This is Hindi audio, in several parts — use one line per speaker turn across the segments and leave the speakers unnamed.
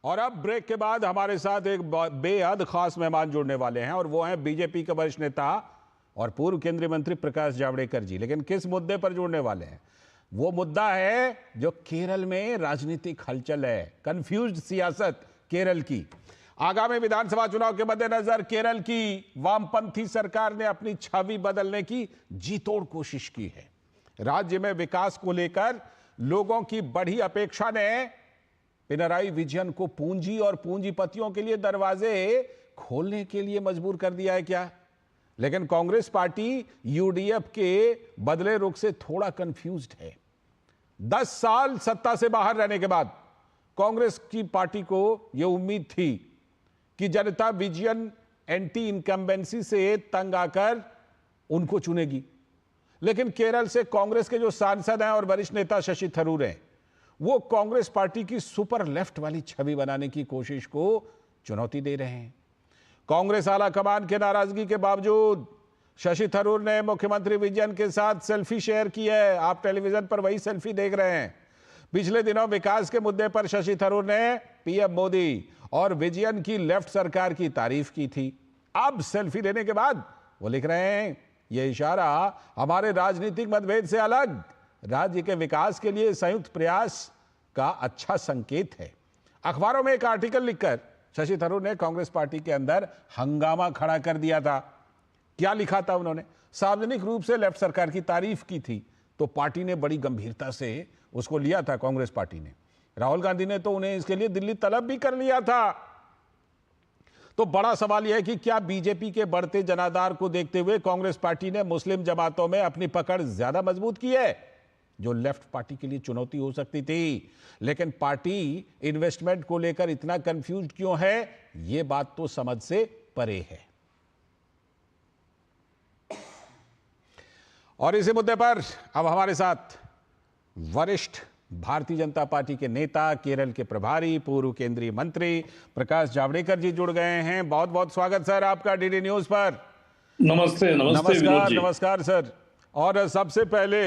और अब ब्रेक के बाद हमारे साथ एक बेहद खास मेहमान जुड़ने वाले हैं और वो हैं बीजेपी के वरिष्ठ नेता और पूर्व केंद्रीय मंत्री प्रकाश जावड़ेकर जी। लेकिन किस मुद्दे पर जुड़ने वाले हैं? वो मुद्दा है जो केरल में राजनीतिक हलचल है, कंफ्यूज्ड सियासत केरल की। आगामी विधानसभा चुनाव के मद्देनजर केरल की वामपंथी सरकार ने अपनी छवि बदलने की जी तोड़ कोशिश की है। राज्य में विकास को लेकर लोगों की बढ़ी अपेक्षा ने पिनराई विजयन को पूंजी और पूंजीपतियों के लिए दरवाजे खोलने के लिए मजबूर कर दिया है क्या? लेकिन कांग्रेस पार्टी यूडीएफ के बदले रुख से थोड़ा कंफ्यूज्ड है। 10 साल सत्ता से बाहर रहने के बाद कांग्रेस की पार्टी को यह उम्मीद थी कि जनता विजयन एंटी इनकम्बेंसी से तंग आकर उनको चुनेगी। लेकिन केरल से कांग्रेस के जो सांसद हैं और वरिष्ठ नेता शशि थरूर हैं, वो कांग्रेस पार्टी की सुपर लेफ्ट वाली छवि बनाने की कोशिश को चुनौती दे रहे हैं। कांग्रेस आला कमान के नाराजगी के बावजूद शशि थरूर ने मुख्यमंत्री विजयन के साथ सेल्फी शेयर की है। आप टेलीविजन पर वही सेल्फी देख रहे हैं। पिछले दिनों विकास के मुद्दे पर शशि थरूर ने पीएम मोदी और विजयन की लेफ्ट सरकार की तारीफ की थी। अब सेल्फी लेने के बाद वो लिख रहे हैं, यह इशारा हमारे राजनीतिक मतभेद से अलग राज्य के विकास के लिए संयुक्त प्रयास का अच्छा संकेत है। अखबारों में एक आर्टिकल लिखकर शशि थरूर ने कांग्रेस पार्टी के अंदर हंगामा खड़ा कर दिया था। क्या लिखा था उन्होंने? सार्वजनिक रूप से लेफ्ट सरकार की तारीफ की थी, तो पार्टी ने बड़ी गंभीरता से उसको लिया था। कांग्रेस पार्टी ने, राहुल गांधी ने तो उन्हें इसके लिए दिल्ली तलब भी कर लिया था। तो बड़ा सवाल यह है कि क्या बीजेपी के बढ़ते जनाधार को देखते हुए कांग्रेस पार्टी ने मुस्लिम जमातों में अपनी पकड़ ज्यादा मजबूत की है, जो लेफ्ट पार्टी के लिए चुनौती हो सकती थी। लेकिन पार्टी इन्वेस्टमेंट को लेकर इतना कंफ्यूज्ड क्यों है, यह बात तो समझ से परे है। और इसी मुद्दे पर अब हमारे साथ वरिष्ठ भारतीय जनता पार्टी के नेता, केरल के प्रभारी, पूर्व केंद्रीय मंत्री प्रकाश जावड़ेकर जी जुड़ गए हैं। बहुत बहुत स्वागत सर आपका डीडी न्यूज पर।
नमस्ते।
नमस्कार नमस्कार सर। और सबसे पहले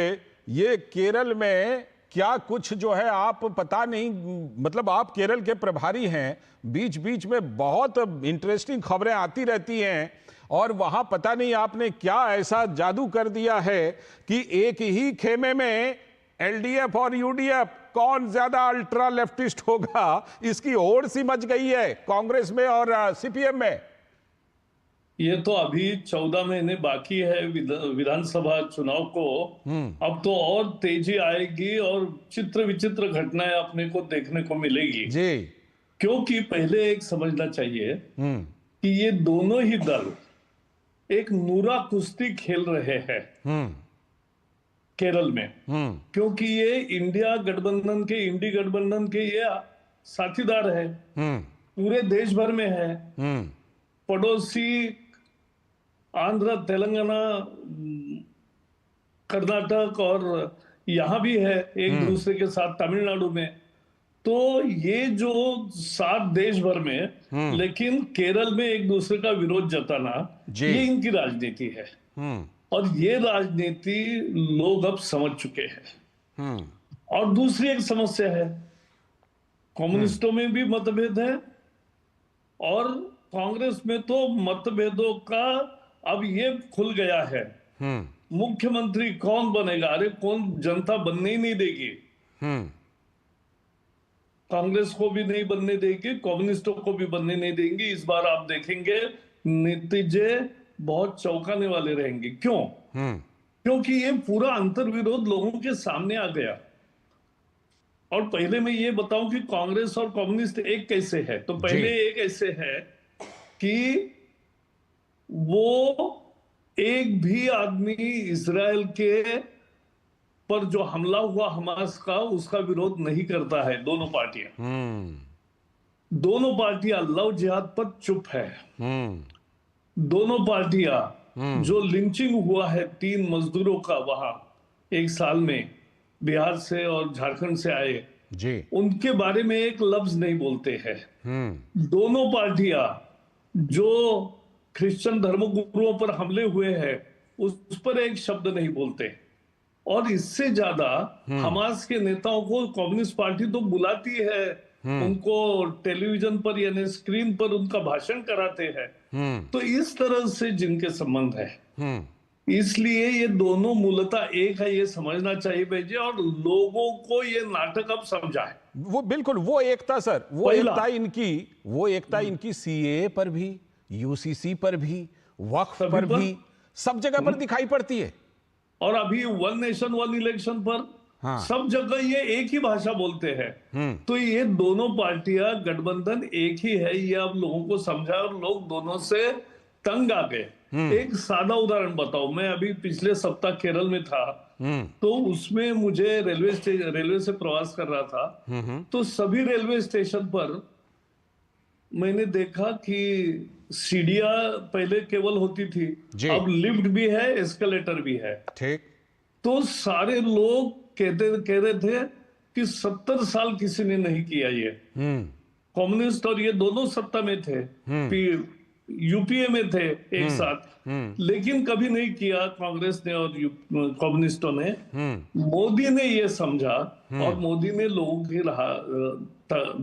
ये केरल में क्या कुछ जो है, आप पता नहीं, मतलब आप केरल के प्रभारी हैं, बीच बीच में बहुत इंटरेस्टिंग खबरें आती रहती हैं और वहां पता नहीं आपने क्या ऐसा जादू कर दिया है कि एक ही खेमे में एलडीएफ और यूडीएफ कौन ज्यादा अल्ट्रा लेफ्टिस्ट होगा, इसकी होड़ सी मच गई है कांग्रेस में और सीपीएम में।
ये तो अभी 14 महीने बाकी है विधानसभा चुनाव को। अब तो और तेजी आएगी और चित्र विचित्र घटनाएं अपने को देखने को मिलेगी
जी।
क्योंकि पहले एक समझना चाहिए कि ये दोनों ही दल एक नूरा कुश्ती खेल रहे हैं केरल में। क्योंकि ये इंडी गठबंधन के ये साथीदार है, पूरे देश भर में है। पड़ोसी आंध्र, तेलंगाना, कर्नाटक और यहां भी है एक दूसरे के साथ, तमिलनाडु में। तो ये जो सात देश भर में, लेकिन केरल में एक दूसरे का विरोध जताना, ये इनकी राजनीति है। और ये राजनीति लोग अब समझ चुके हैं। और दूसरी एक समस्या है, कम्युनिस्टों में भी मतभेद है और कांग्रेस में तो मतभेदों का अब ये खुल गया है। मुख्यमंत्री कौन बनेगा? अरे कौन, जनता बनने ही नहीं देगी। कांग्रेस को भी नहीं बनने देगी, कम्युनिस्टों को भी बनने नहीं देंगी। इस बार आप देखेंगे नतीजे बहुत चौंकाने वाले रहेंगे। क्यों? क्योंकि ये पूरा अंतर्विरोध लोगों के सामने आ गया। और पहले मैं ये बताऊं कि कांग्रेस और कम्युनिस्ट एक कैसे है। तो पहले एक ऐसे है कि वो एक भी आदमी इजराइल के पर जो हमला हुआ हमास का, उसका विरोध नहीं करता है। दोनों पार्टियां लव जिहाद पर चुप है। दोनों पार्टियां जो लिंचिंग हुआ है 3 मजदूरों का वहां एक साल में, बिहार से और झारखंड से आए
जी,
उनके बारे में एक लफ्ज नहीं बोलते हैं। दोनों पार्टियां जो क्रिश्चियन धर्मगुरुओं पर हमले हुए हैं उस पर एक शब्द नहीं बोलते। और इससे ज्यादा हमास के नेताओं को कम्युनिस्ट पार्टी तो बुलाती है उनको टेलीविजन पर यानी स्क्रीन पर उनका भाषण कराते हैं। तो इस तरह से जिनके संबंध है, इसलिए ये दोनों मूलतः एक है, ये समझना चाहिए भाई, और लोगों को ये नाटक अब समझा है।
वो बिल्कुल वो एकता सर, वो एकता इनकी सीए पर भी, यूसीसी पर भी, वक्फ पर भी, सब जगह पर दिखाई पड़ती है।
और अभी वन नेशन वन इलेक्शन पर सब जगह ये एक ही भाषा बोलते हैं। तो ये दोनों पार्टियां गठबंधन एक ही है, ये अब लोगों को समझा और लोग दोनों से तंग आ गए। एक सादा उदाहरण बताओ, मैं अभी पिछले सप्ताह केरल में था, तो उसमें मुझे रेलवे से प्रवास कर रहा था, तो सभी रेलवे स्टेशन पर मैंने देखा कि सीढ़ियां पहले केवल होती थी, अब लिफ्ट भी है, एस्केलेटर भी है।
ठीक। तो
सारे लोग कह रहे थे कि 70 साल किसी ने नहीं किया ये। कम्युनिस्ट और ये दोनों सत्ता में थे, यूपीए में थे एक साथ, लेकिन कभी नहीं किया कांग्रेस ने और कम्युनिस्टों ने। मोदी ने ये समझा और मोदी ने लोगों की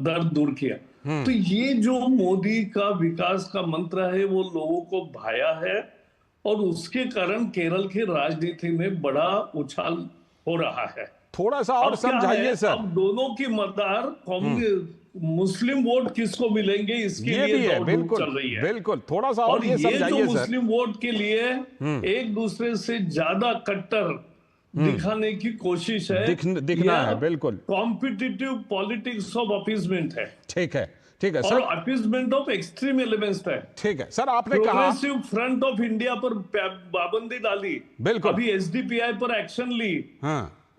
दर्द दूर किया। तो ये जो मोदी का विकास का मंत्र है वो लोगों को भाया है, और उसके कारण केरल की राजनीति में बड़ा उछाल हो रहा है।
थोड़ा सा और समझाइए सर।
अब दोनों की मतदार मुस्लिम वोट किसको मिलेंगे, इसके लिए
भी है, बिल्कुल
चल रही है।
बिल्कुल, थोड़ा सा और ये समझाइए सर।
मुस्लिम वोट के लिए एक दूसरे से ज्यादा कट्टर दिखाने की कोशिश है,
दिखना है, बिल्कुल
कॉम्पिटिटिव पॉलिटिक्स ऑफ अपीजमेंट है।
ठीक है, ठीक है
सर, और अपीजमेंट ऑफ एक्सट्रीम एलिमेंट्स है।
ठीक है सर, आपने कहा
प्रोग्रेसिव फ्रंट ऑफ इंडिया पर पाबंदी डाली,
बिल्कुल,
अभी एसडीपीआई पर एक्शन ली,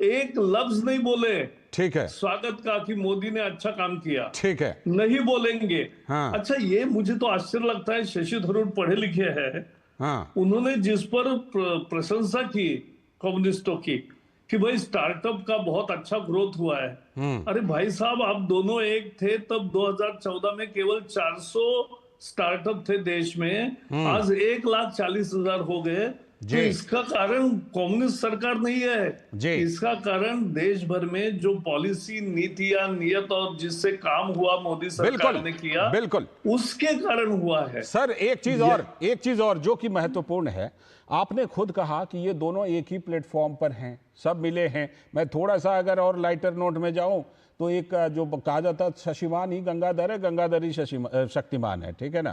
एक लफ्ज नहीं बोले,
ठीक है,
स्वागत का कि मोदी ने अच्छा काम किया,
ठीक है,
नहीं बोलेंगे। अच्छा, ये मुझे तो आश्चर्य लगता है, शशि थरूर पढ़े लिखे हैं, उन्होंने जिस पर प्रशंसा की कम्युनिस्टों की कि भाई स्टार्टअप का बहुत अच्छा ग्रोथ हुआ है। अरे भाई साहब, आप दोनों एक थे तब 2014 में केवल 400 स्टार्टअप थे देश में, आज 1,40,000 हो गए। तो इसका कारण कम्युनिस्ट सरकार नहीं है, इसका कारण देश भर में जो पॉलिसी, नीतियां, नियत और जिससे काम हुआ मोदी सरकार ने किया, बिल्कुल उसके कारण हुआ है।
सर एक चीज और जो कि महत्वपूर्ण है, आपने खुद कहा कि ये दोनों एक ही प्लेटफॉर्म पर हैं, सब मिले हैं। मैं थोड़ा सा अगर और लाइटर नोट में जाऊं तो एक जो कहा जाता शशिमान ही गंगाधर है, गंगाधर ही शक्तिमान है, ठीक है ना?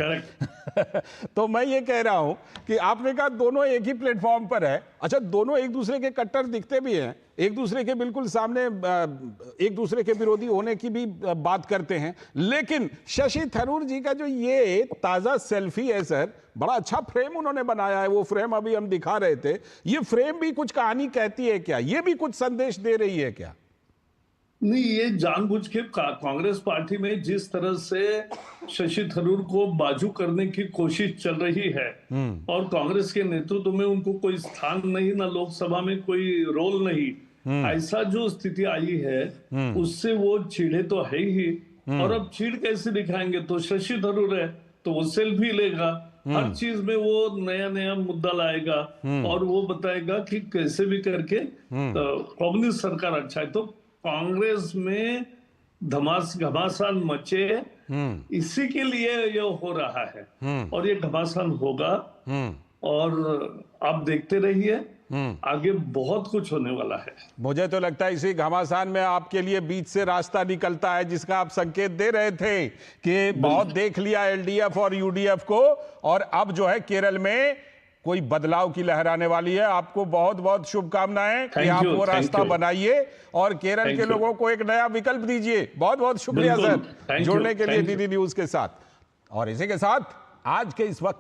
तो मैं ये कह रहा हूं कि आपने कहा दोनों एक ही प्लेटफॉर्म पर है। अच्छा, दोनों एक दूसरे के कट्टर दिखते भी हैं, एक दूसरे के बिल्कुल सामने एक दूसरे के विरोधी होने की भी बात करते हैं, लेकिन शशि थरूर जी का जो ये ताजा सेल्फी है सर, बड़ा अच्छा फ्रेम उन्होंने बनाया है। वो फ्रेम अभी हम दिखा रहे थे, ये फ्रेम भी कुछ कहानी कहती है क्या? ये भी कुछ संदेश दे रही है क्या?
नहीं, ये जानबूझ के कांग्रेस पार्टी में जिस तरह से शशि थरूर को बाजू करने की कोशिश चल रही है, और कांग्रेस के नेतृत्व में उनको कोई स्थान नहीं, ना लोकसभा में कोई रोल नहीं, ऐसा जो स्थिति आई है, उससे वो चिढ़े तो है ही। और अब चिढ़ कैसे दिखाएंगे? तो शशि थरूर है तो वो सेल्फी लेगा, हर चीज में वो नया नया मुद्दा लाएगा, और वो बताएगा कि कैसे भी करके कम्युनिस्ट सरकार अच्छा है। तो कांग्रेस में घमासान मचे, इसी के लिए ये हो रहा है, और ये घमासान होगा, और आप देखते रहिए, आगे बहुत कुछ होने वाला है।
मुझे तो लगता है इसी घमासान में आपके लिए बीच से रास्ता निकलता है, जिसका आप संकेत दे रहे थे कि बहुत देख लिया एलडीएफ और यूडीएफ को, और अब जो है केरल में कोई बदलाव की लहर आने वाली है। आपको बहुत बहुत शुभकामनाएं कि आप वो रास्ता बनाइए और केरल के लोगों को एक नया विकल्प दीजिए। बहुत बहुत शुक्रिया सर जुड़ने के लिए डीडी न्यूज के साथ। और इसी के साथ आज के इस वक्त